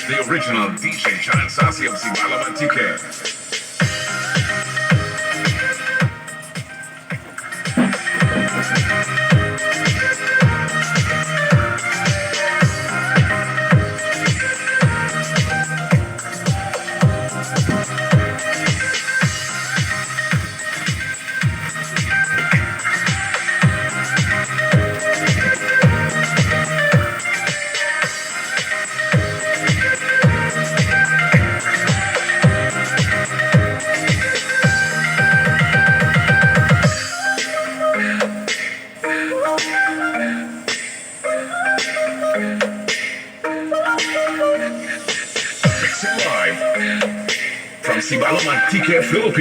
The original DJ Giant Sassy of Sibalamantique. Mixing live from Sibalamantique, Philippines.